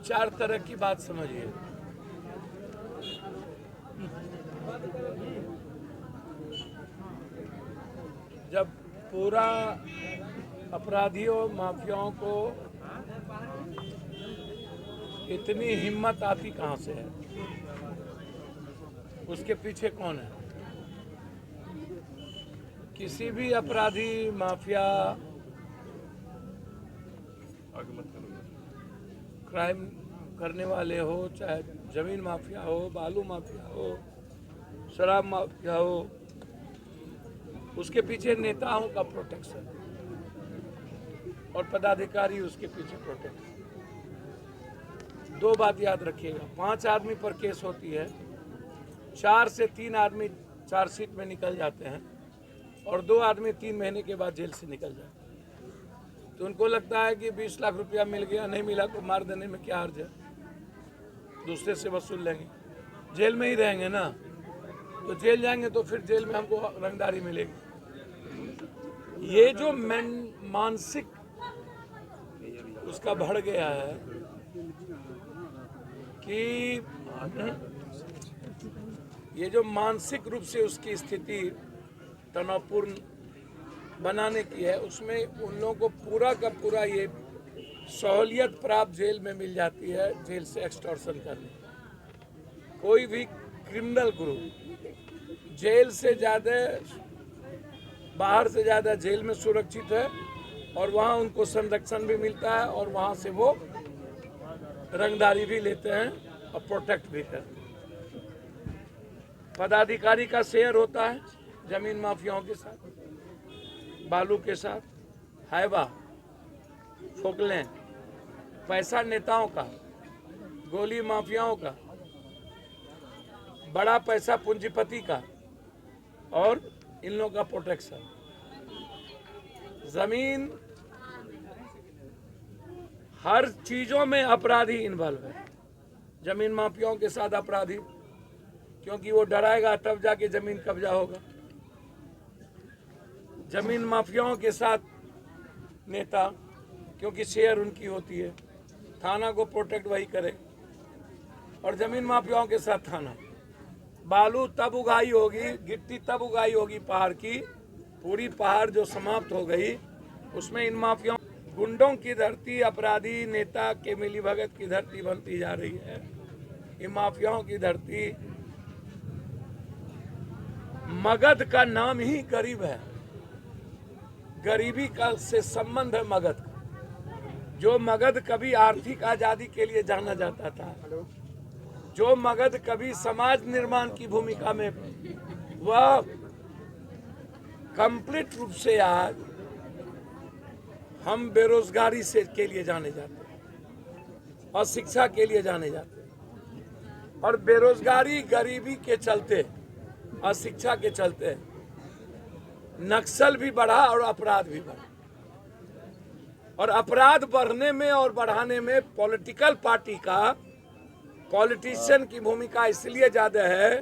चार तरह की बात समझिए। जब पूरा अपराधियों माफियाओं को इतनी हिम्मत आती कहां से है? उसके पीछे कौन है? किसी भी अपराधी माफिया क्राइम करने वाले हो, चाहे जमीन माफिया हो, बालू माफिया हो, शराब माफिया हो, उसके पीछे नेताओं का प्रोटेक्शन और पदाधिकारी उसके पीछे प्रोटेक्शन। दो बात याद रखिएगा, 5 आदमी पर केस होती है, 4 से 3 आदमी चार्जशीट में निकल जाते हैं और 2 आदमी 3 महीने के बाद जेल से निकल जाते हैं। तो उनको लगता है कि 20 लाख रुपया मिल गया, नहीं मिला तो मार देने में क्या हर्ज है, दूसरे से वसूल लेंगे, जेल में ही रहेंगे ना। तो जेल जाएंगे तो फिर जेल में हमको रंगदारी मिलेगी। ये जो मानसिक उसका बढ़ गया है कि ये जो मानसिक रूप से उसकी स्थिति तनावपूर्ण बनाने की है, उसमें उन लोगों को पूरा का पूरा ये सहूलियत प्राप्त जेल में मिल जाती है, जेल से एक्सटॉर्शन करने। कोई भी क्रिमिनल ग्रुप जेल से ज़्यादा, बाहर से ज़्यादा जेल में सुरक्षित है और वहाँ उनको संरक्षण भी मिलता है और वहाँ से वो रंगदारी भी लेते हैं और प्रोटेक्ट भी करते हैं। पदाधिकारी का शेयर होता है जमीन माफियाओं के साथ, बालू के साथ, हाइवा, फोकलें, पैसा नेताओं का, गोली माफियाओं का, बड़ा पैसा पूंजीपति का और इन लोगों का प्रोटेक्शन। जमीन, हर चीजों में अपराधी इन्वॉल्व है। जमीन माफियाओं के साथ अपराधी, क्योंकि वो डराएगा तब जाके जमीन कब्जा होगा। जमीन माफियाओं के साथ नेता, क्योंकि शेयर उनकी होती है, थाना को प्रोटेक्ट वही करे। और जमीन माफियाओं के साथ थाना, बालू तब उगाई होगी, गिट्टी तब उगाई होगी पहाड़ की, पूरी पहाड़ जो समाप्त हो गई, उसमें इन माफियाओं, गुंडों की धरती, अपराधी नेता के मिलीभगत की धरती बनती जा रही है। ये माफियाओं की धरती, मगध का नाम ही गरीब है, गरीबी का से संबंध है मगध का। जो मगध कभी आर्थिक आजादी के लिए जाना जाता था, जो मगध कभी समाज निर्माण की भूमिका में, वह कंप्लीट रूप से आज हम बेरोजगारी से के लिए जाने जाते हैं और शिक्षा के लिए जाने जाते हैं। और बेरोजगारी, गरीबी के चलते और शिक्षा के चलते नक्सल भी बढ़ा और अपराध भी बढ़ा। और अपराध बढ़ने में और बढ़ाने में पॉलिटिकल पार्टी का, पॉलिटिशियन की भूमिका इसलिए ज्यादा है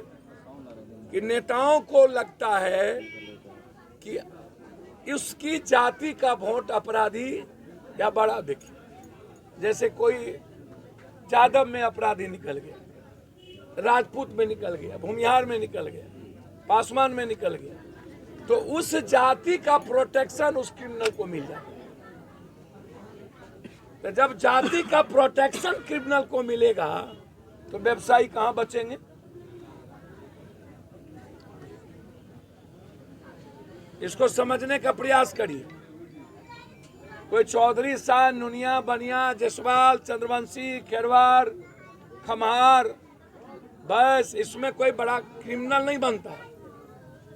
कि नेताओं को लगता है कि उसकी जाति का वोट अपराधी या बड़ा दिखे। जैसे कोई यादव में अपराधी निकल गया, राजपूत में निकल गया, भूमिहार में निकल गया, पासवान में निकल गया, तो उस जाति का प्रोटेक्शन उस क्रिमिनल को मिल जाता है। तो जब जाति का प्रोटेक्शन क्रिमिनल को मिलेगा तो व्यवसायी कहां बचेंगे? इसको समझने का प्रयास करिए। कोई चौधरी, शाह, नुनिया, बनिया, जसवाल, चंद्रवंशी, खेरवार, खम्हार, बस इसमें कोई बड़ा क्रिमिनल नहीं बनता है।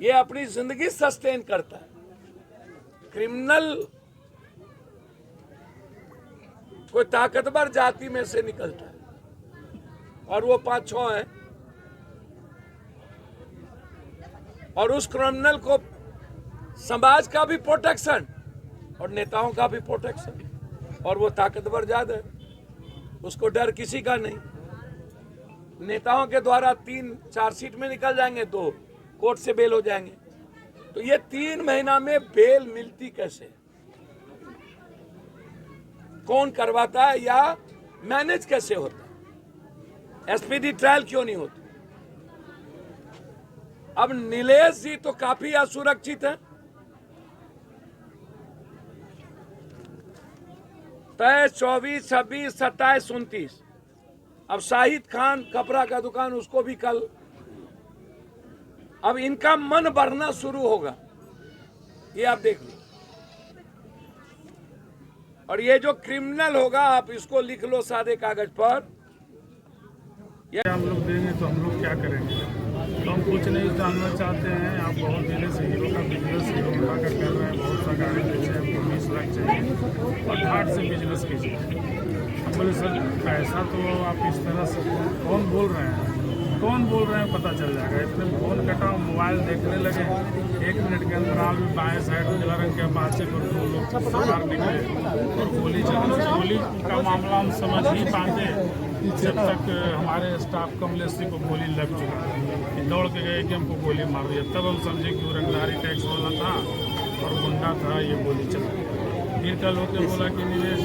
ये अपनी जिंदगी सस्टेन करता है। क्रिमिनल कोई ताकतवर जाति में से निकलता है और वो 5-6 है, और उस क्रिमिनल को समाज का भी प्रोटेक्शन और नेताओं का भी प्रोटेक्शन, और वो ताकतवर ज्यादा है, उसको डर किसी का नहीं। नेताओं के द्वारा 3 चार्जशीट में निकल जाएंगे, 2 कोर्ट से बेल हो जाएंगे। तो ये 3 महीना में बेल मिलती कैसे, कौन करवाता है, या मैनेज कैसे होता है? एसपीडी ट्रायल क्यों नहीं होती? अब नीलेश जी तो काफी असुरक्षित है। तय 24, 26, 27, 29। अब शाहिद खान कपड़ा का दुकान, उसको भी कल। अब इनका मन बढ़ना शुरू होगा, ये आप देख लो। और ये जो क्रिमिनल होगा, आप इसको लिख लो सादे कागज पर। हम लोग देंगे तो हम लोग क्या करेंगे? तो हम कुछ नहीं जानना चाहते हैं। आप बहुत दिनों से हीरो का बिजनेस हीरो होंडा का कर रहे हैं, बहुत सा गाड़ी बेचे, हमको 20 लाख चाहिए और हार्ट से बिजनेस कीजिए। हम बोले सर पैसा तो आप इस तरह से कौन बोल रहे हैं पता चल जाएगा। इतने फोन कटाओ, मोबाइल देखने लगे, 1 मिनट के अंदर आप बाएं साइड उजला रंग के बातचीत पर 2 लोग बाहर निकले और गोली चली। गोली का मामला हम समझ ही पाते जब तक हमारे स्टाफ कमलेश सिंह को गोली लग चुका है। दौड़ के गए कि हमको गोली मार दिया, तब हम समझे कि वो रंगदारी टैक्स वाला था और गुंडा था, ये गोली चला। फिर कल होकर बोला कि नीलेश